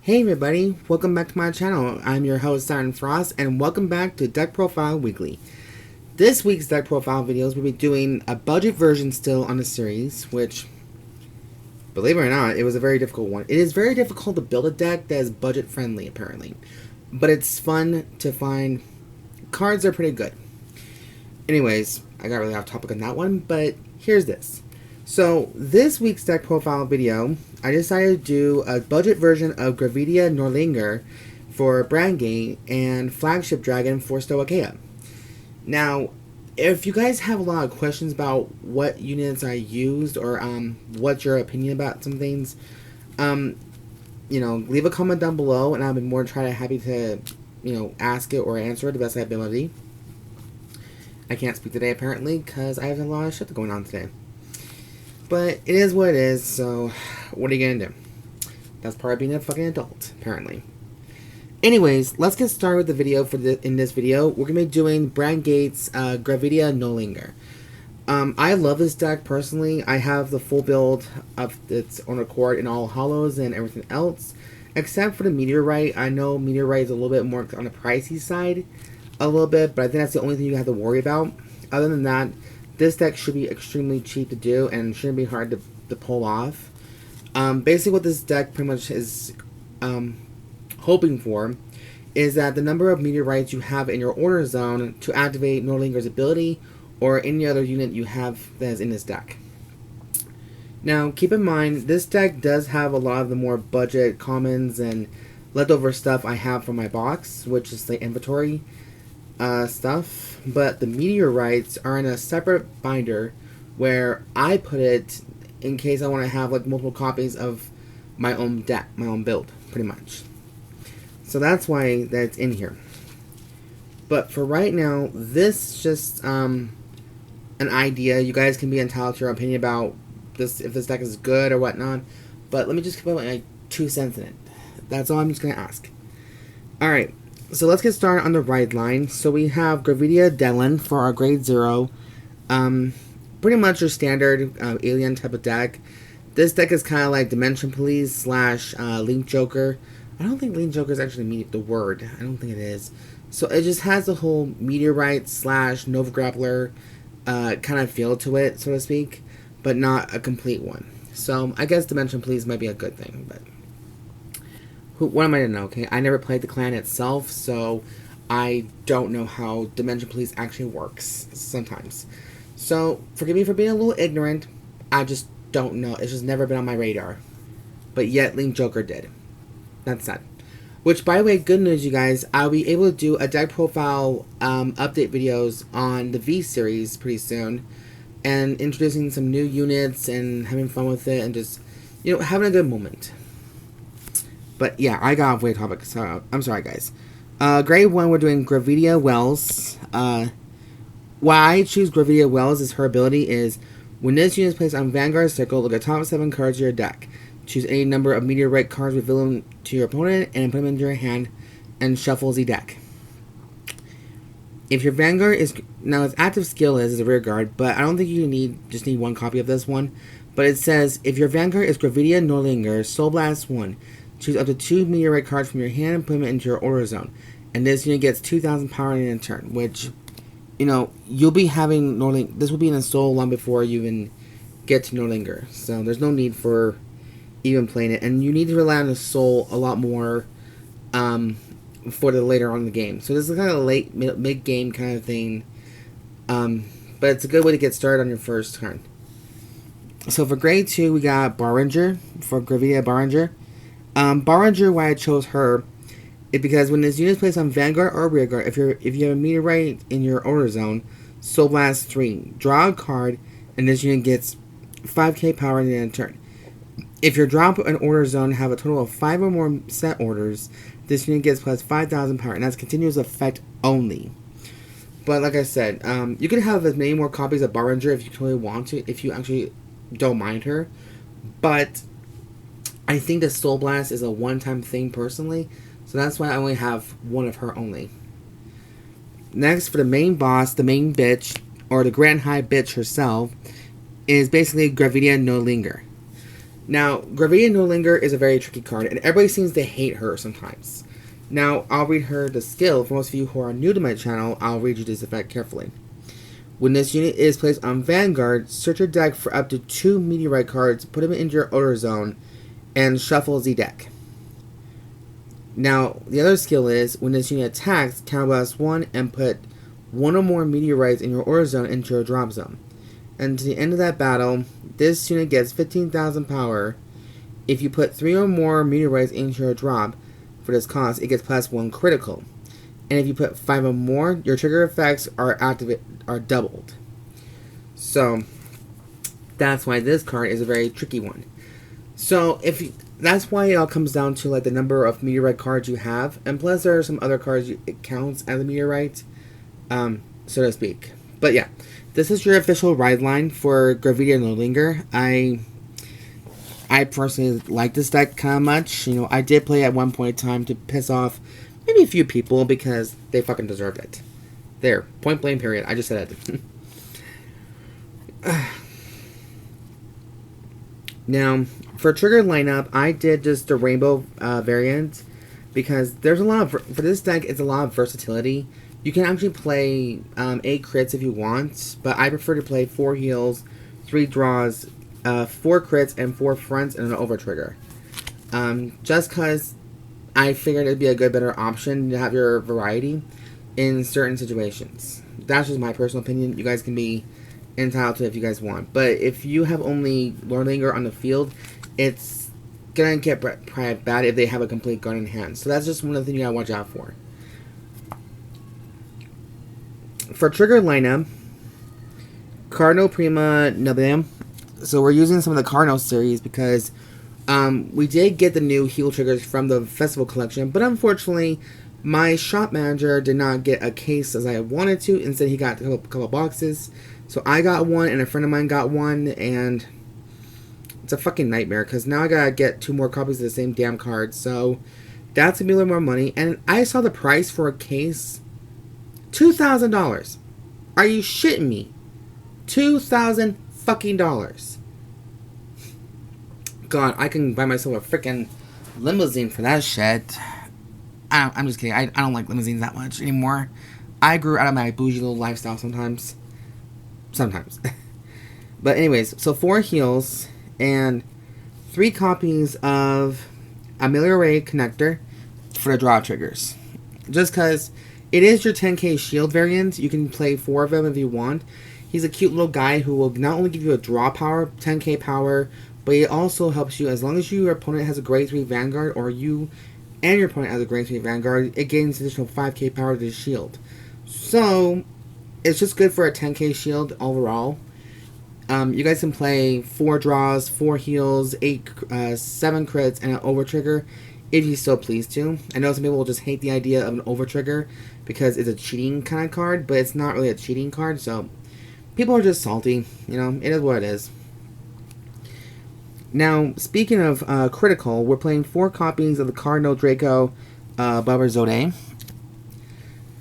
Hey everybody, welcome back to my channel. I'm your host Siren Frost and welcome back to Deck Profile Weekly. This week's Deck Profile videos we'll be doing a budget version still on the series, which, believe it or not, it was a very difficult one. It is very difficult to build a deck that is budget friendly apparently, but it's fun to find. Cards are pretty good. Anyways, I got really off topic on that one, but here's this. So, this week's deck profile video, I decided to do a budget version of Gravidia Nordlinger for Brandt and Flagship Dragon for Stoicheia. Now, if you guys have a lot of questions about what units I used or what's your opinion about some things, leave a comment down below and I'll be more happy to, ask it or answer it the best I ability. I can't speak today apparently because I have a lot of shit going on today. But it is what it is, so what are you gonna do? That's part of being a fucking adult, apparently. Anyways, let's get started with the video. In this video, we're gonna be doing Brandt's Gravidia Nordlinger. I love this deck personally. I have the full build of its own accord in all hollows and everything else, except for the Meteorite. I know Meteorite is a little bit more on the pricey side, a little bit, but I think that's the only thing you have to worry about. Other than that, this deck should be extremely cheap to do and shouldn't be hard to pull off. Basically what this deck pretty much is hoping for is that the number of meteorites you have in your order zone to activate Nordlinger's ability or any other unit you have that is in this deck. Now keep in mind, this deck does have a lot of the more budget commons and leftover stuff I have from my box, which is the inventory stuff, but the meteorites are in a separate binder where I put it in case I want to have like multiple copies of my own deck, my own build, pretty much. So that's why that's in here. But for right now, this is just an idea. You guys can be entitled to your opinion about this, if this deck is good or whatnot. But let me just put my 2 cents in it. That's all I'm just gonna ask. All right. So let's get started on the right line. So we have Gravidia Dellen for our grade 0. Pretty much your standard alien type of deck. This deck is kind of like Dimension Police / Link Joker. I don't think Link Joker is actually the word. I don't think it is. So it just has the whole Meteorite / Nova Grappler kind of feel to it, so to speak, but not a complete one. So I guess Dimension Police might be a good thing, but what am I to know, okay? I never played the clan itself, so I don't know how Dimension Police actually works sometimes. So, forgive me for being a little ignorant. I just don't know. It's just never been on my radar. But yet, Link Joker did. That's sad. Which, by the way, good news, you guys. I'll be able to do a deck profile update videos on the V series pretty soon. And introducing some new units and having fun with it and just, having a good moment. But yeah, I got off way topic, so I'm sorry, guys. Grade 1, we're doing Gravidia Wells. Why I choose Gravidia Wells is her ability is, when this unit is placed on Vanguard Circle, look at the top 7 cards of your deck. Choose any number of Meteorite cards, reveal them to your opponent, and put them into your hand, and shuffle the deck. If your Vanguard is... Now, its active skill is a rear guard, but I don't think you just need 1 copy of this one. But it says, if your Vanguard is Gravidia Nordlinger, Soul Blast 1. Choose up to 2 Meteorite cards from your hand and put them into your order zone. And this unit gets 2,000 power in a turn, which, you'll be having Nordlinger. This will be in a soul long before you even get to Nordlinger. So there's no need for even playing it. And you need to rely on the soul a lot more for the later on in the game. So this is kind of a late, mid-game kind of thing. But it's a good way to get started on your first turn. So for grade 2, we got Barringer, for Gravidia Barringer. Barringer, why I chose her is because when this unit is placed on Vanguard or Rearguard, if you have a Meteorite in your order zone, Soul Blast 3. Draw a card, and this unit gets 5k power in a turn. If your drop and order zone have a total of 5 or more set orders, this unit gets plus 5,000 power, and that's continuous effect only. But like I said, you can have as many more copies of Barringer if you totally want to, if you actually don't mind her. But I think the Soul Blast is a one-time thing personally, so that's why I only have 1 of her only. Next, for the main boss, the main bitch, or the Grand High Bitch herself, is basically Gravidia Nordlinger. Now, Gravidia Nordlinger is a very tricky card, and everybody seems to hate her sometimes. Now, I'll read her the skill. For most of you who are new to my channel, I'll read you this effect carefully. When this unit is placed on Vanguard, search your deck for up to 2 Meteorite cards, put them into your order zone, and shuffle the deck. Now, the other skill is, when this unit attacks, counterblast 1 and put 1 or more Meteorites in your order zone into your drop zone. And to the end of that battle, this unit gets 15,000 power. If you put 3 or more Meteorites into your drop, for this cost, it gets +1 critical. And if you put 5 or more, your trigger effects are doubled. So, that's why this card is a very tricky one. So, that's why it all comes down to like the number of Meteorite cards you have, and plus there are some other cards it counts as a Meteorite, so to speak. But yeah, this is your official ride line for Gravidia Nordlinger. I personally like this deck kind of much. You know, I did play at one point in time to piss off maybe a few people because they fucking deserved it. There, point blank period. I just said it. Now, for trigger lineup, I did just the rainbow variant because there's a lot of, for this deck, it's a lot of versatility. You can actually play 8 crits if you want, but I prefer to play 4 heals, 3 draws, 4 crits, and 4 fronts, and an over trigger. Just because I figured it'd be a better option to have your variety in certain situations. That's just my personal opinion. You guys can be entitled to it if you guys want. But if you have only Nordlinger on the field, it's gonna get probably bad if they have a complete guard in hand. So that's just one of the things you gotta watch out for. For trigger lineup, Cardinal, Prima, Nabilem. So we're using some of the Cardinal series because we did get the new heal triggers from the festival collection, but unfortunately my shop manager did not get a case as I wanted to. Instead, he got a couple boxes. So I got one, and a friend of mine got one, and it's a fucking nightmare, because now I gotta get 2 more copies of the same damn card, so that's gonna be a little more money. And I saw the price for a case, $2,000. Are you shitting me? $2,000 fucking dollars. God, I can buy myself a freaking limousine for that shit. I'm just kidding. I don't like limousines that much anymore. I grew out of my bougie little lifestyle sometimes. But anyways, so 4 heals and 3 copies of Ameliorate connector for the draw triggers. Just because it is your 10k shield variant, you can play 4 of them if you want. He's a cute little guy who will not only give you a draw power, 10k power, but he also helps you as long as your opponent has a grade 3 Vanguard, or you and your opponent has a grade 3 Vanguard, it gains additional 5k power to the shield. So it's just good for a 10k shield overall. You guys can play 4 draws, 4 heals, 7 crits, and an over trigger if you so please to. I know some people will just hate the idea of an over trigger because it's a cheating kind of card, but it's not really a cheating card, so people are just salty. You know, it is what it is. Now, speaking of critical, we're playing 4 copies of the Cardinal, Draco, Barbizonde,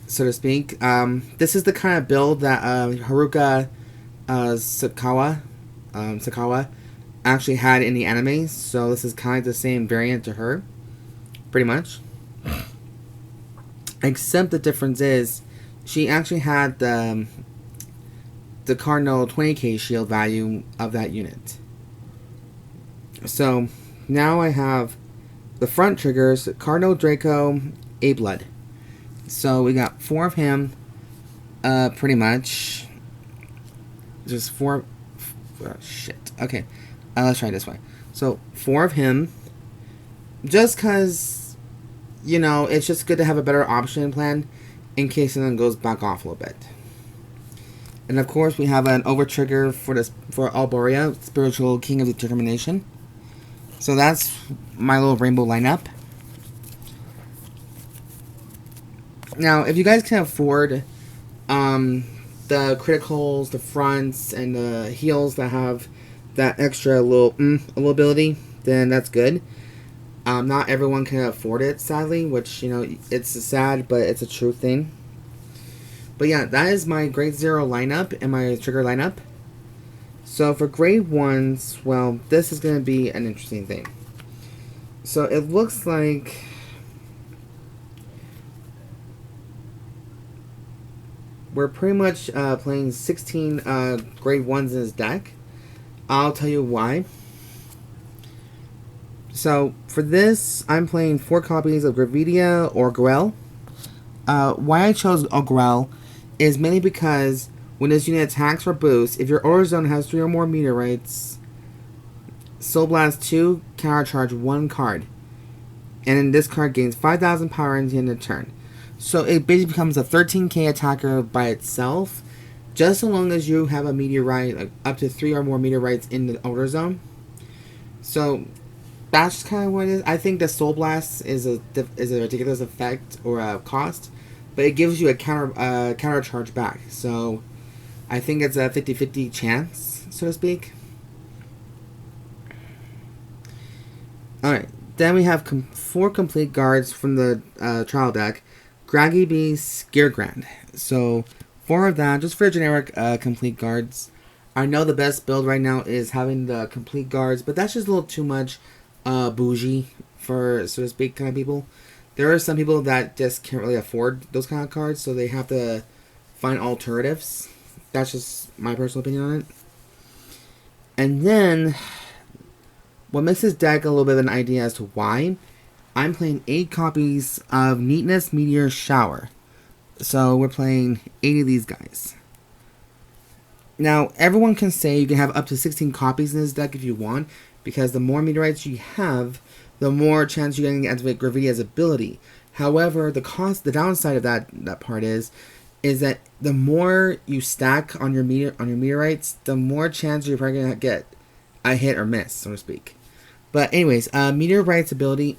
so to speak. This is the kind of build that Haruka Sakawa actually had in the anime, so this is kind of the same variant to her, pretty much. Except the difference is, she actually had the Cardinal 20k shield value of that unit. So, now I have the front triggers, Cardinal, Draco, Aeblood. So, we got 4 of him, pretty much. Just 4, oh, shit. Okay, let's try it this way. So, 4 of him, just because, you know, it's just good to have a better option plan in case something goes back off a little bit. And of course, we have an over trigger for Olbaria, Spiritual King of Determination. So that's my little rainbow lineup. Now, if you guys can afford the criticals, the fronts, and the heals that have that extra little ability, then that's good. Not everyone can afford it, sadly, which, you know, it's sad, but it's a true thing. But yeah, that is my grade 0 lineup and my trigger lineup. So for grade 1s, well, this is going to be an interesting thing. So it looks like we're pretty much playing 16 grade 1s in this deck. I'll tell you why. So for this, I'm playing 4 copies of Gravidia Orgueil. Why I chose Orgueil is mainly because when this unit attacks or boosts, if your order zone has 3 or more meteorites, Soul Blast 2, countercharge 1 card. And then this card gains 5,000 power at the end of the turn. So it basically becomes a 13k attacker by itself, just so long as you have a meteorite, like up to 3 or more meteorites in the order zone. So that's just kind of what it is. I think the Soul Blast is a ridiculous effect or a cost, but it gives you a counter charge back. So I think it's a 50-50 chance, so to speak. Alright, then we have 4 complete guards from the trial deck. Craggy Beast, Girgrand. So 4 of that, just for generic complete guards. I know the best build right now is having the complete guards, but that's just a little too much bougie for, so to speak, kind of people. There are some people that just can't really afford those kind of cards, so they have to find alternatives. That's just my personal opinion on it. And then, what makes this deck a little bit of an idea as to why, I'm playing 8 copies of Neatness, Meteor, Shower. So we're playing 8 of these guys. Now, everyone can say you can have up to 16 copies in this deck if you want, because the more meteorites you have, the more chance you're going to activate Gravidia's ability. However, the downside of that part is that the more you stack on your meteorites, the more chance you're probably going to get a hit or miss, so to speak. But anyways, Meteor's ability,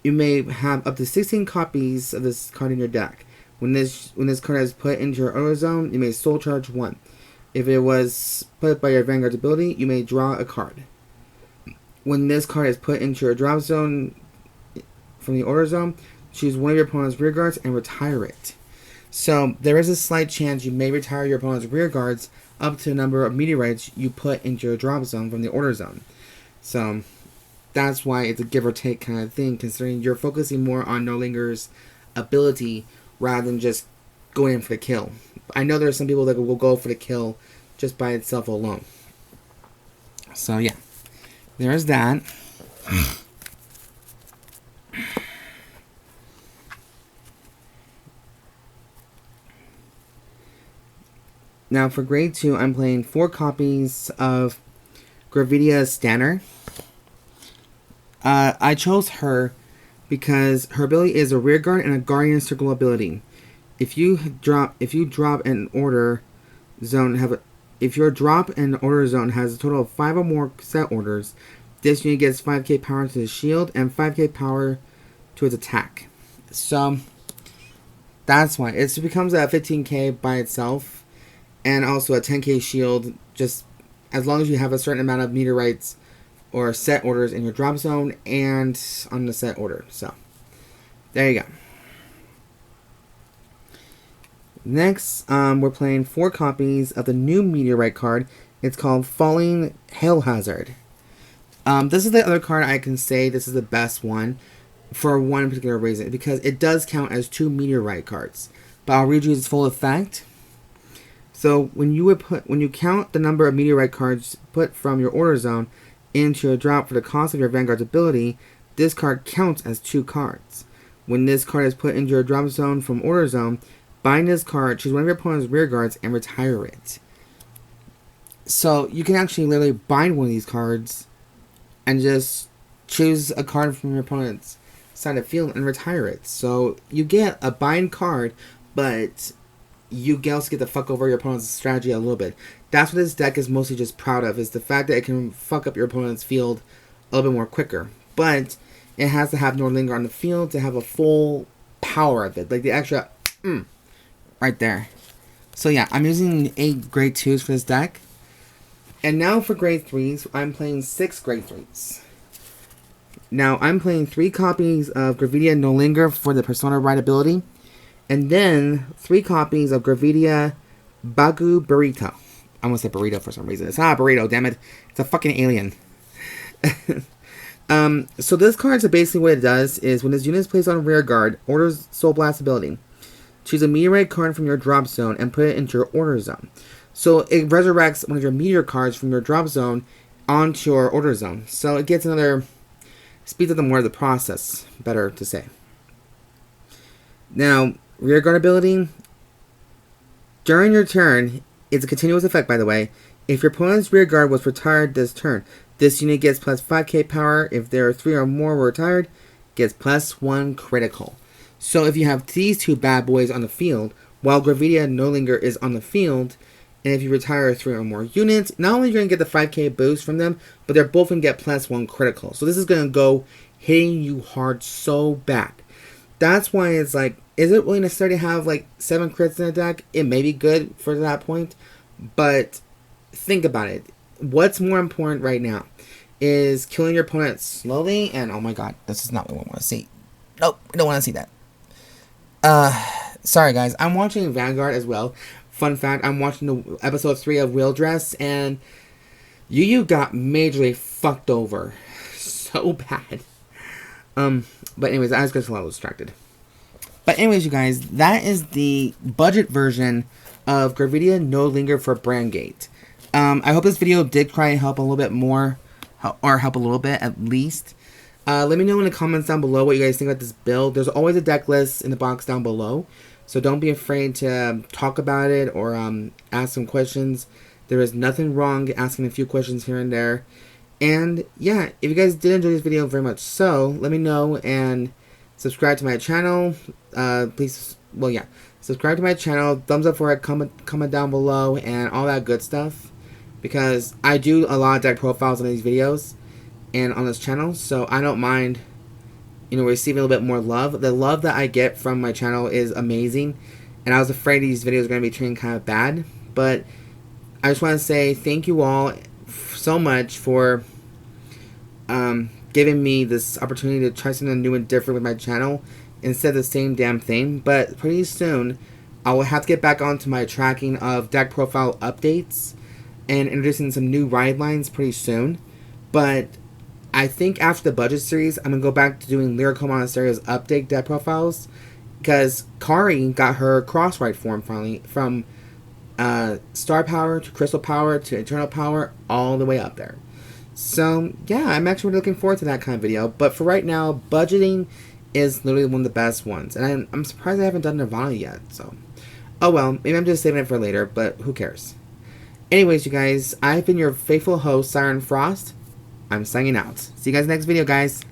you may have up to 16 copies of this card in your deck. When this card is put into your auto zone, you may soul charge 1. If it was put by your Vanguard's ability, you may draw a card. When this card is put into your drop zone from the order zone, choose one of your opponent's rear guards and retire it. So there is a slight chance you may retire your opponent's rear guards up to the number of meteorites you put into your drop zone from the order zone. So that's why it's a give or take kind of thing, considering you're focusing more on Nordlinger's ability rather than just going in for the kill. I know there are some people that will go for the kill just by itself alone. So yeah, there's that. Now for grade 2, I'm playing 4 copies of Gravidia Stanner. I chose her because her ability is a rear guard and a guardian circle ability. If you drop an order zone if your drop and order zone has a total of 5 or more set orders, this unit gets 5k power to the shield and 5k power to its attack. So that's why it becomes a 15k by itself, and also a 10k shield, just as long as you have a certain amount of meteorites or set orders in your drop zone and on the set order. So there you go. Next, we're playing 4 copies of the new Meteorite card. It's called Falling Hellhazard. This is the other card I can say this is the best one for one particular reason, because it does count as 2 Meteorite cards. But I'll read you its full effect. So when you count the number of Meteorite cards put from your order zone into your drop for the cost of your Vanguard's ability, this card counts as 2 cards. When this card is put into your drop zone from order zone, bind this card, choose one of your opponent's rear guards, and retire it. So you can actually literally bind one of these cards and just choose a card from your opponent's side of the field and retire it. So you get a bind card, but you also get to fuck over your opponent's strategy a little bit. That's what this deck is mostly just proud of, is the fact that it can fuck up your opponent's field a little bit more quicker. But it has to have Nordlinger on the field to have a full power of it. Like the extra right there. So yeah, I'm using 8 grade 2s for this deck. And now for grade 3s, I'm playing 6 grade 3s. Now I'm playing 3 copies of Gravidia Nordlinger for the Persona Ride ability. And then 3 copies of Gravidia Bagu Burrito. I almost said burrito for some reason. It's not a burrito, damn it. It's a fucking alien. So this card, so basically what it does is when this unit is placed on rear guard, orders Soul Blast ability. Choose a Meteorite card from your drop zone and put it into your order zone. So it resurrects one of your Meteor cards from your drop zone onto your order zone. So it gets another, speeds up the more of the process, better to say. Now, rear guard ability, during your turn, it's a continuous effect by the way. If your opponent's rear guard was retired this turn, this unit gets plus 5k power. If there are 3 or more were retired, gets plus 1 critical. So if you have these two bad boys on the field, while Gravidia Nordlinger is on the field, and if you retire 3 or more units, not only are you going to get the 5k boost from them, but they're both going to get plus 1 critical. So this is going to go hitting you hard so bad. That's why it's like, is it really necessary to have like 7 crits in a deck? It may be good for that point, but think about it. What's more important right now is killing your opponent slowly, and oh my god, this is not what we want to see. Nope, we don't want to see that. Sorry guys, I'm watching Vanguard as well. Fun fact, I'm watching the episode 3 of Wheel Dress, and Yu got majorly fucked over. So bad. But anyways, I was just a little distracted. But anyways, you guys, that is the budget version of Gravidia Nordlinger for Brandt. I hope this video did try to help a little bit more, or help a little bit at least. Let me know in the comments down below what you guys think about this build. There's always a deck list in the box down below, so don't be afraid to talk about it or ask some questions. There is nothing wrong asking a few questions here and there. And yeah, if you guys did enjoy this video very much so, let me know and subscribe to my channel. Please, well yeah, subscribe to my channel, thumbs up for it, comment down below, and all that good stuff. Because I do a lot of deck profiles on these videos and on this channel, so I don't mind, you know, receiving a little bit more love. The love that I get from my channel is amazing, and I was afraid these videos were going to be treated kind of bad, but I just want to say thank you all so much for giving me this opportunity to try something new and different with my channel instead of the same damn thing. But pretty soon I will have to get back onto my tracking of deck profile updates and introducing some new ride lines pretty soon. But I think after the budget series, I'm going to go back to doing Lyrical Monastery's update deck profiles, because Kari got her cross ride form finally from Star Power to Crystal Power to Eternal Power, all the way up there. So yeah, I'm actually really looking forward to that kind of video. But for right now, budgeting is literally one of the best ones, and I'm surprised I haven't done Nirvana yet. So oh well, maybe I'm just saving it for later, but who cares. Anyways, you guys, I've been your faithful host, Siren Frost. I'm signing out. See you guys next video, guys.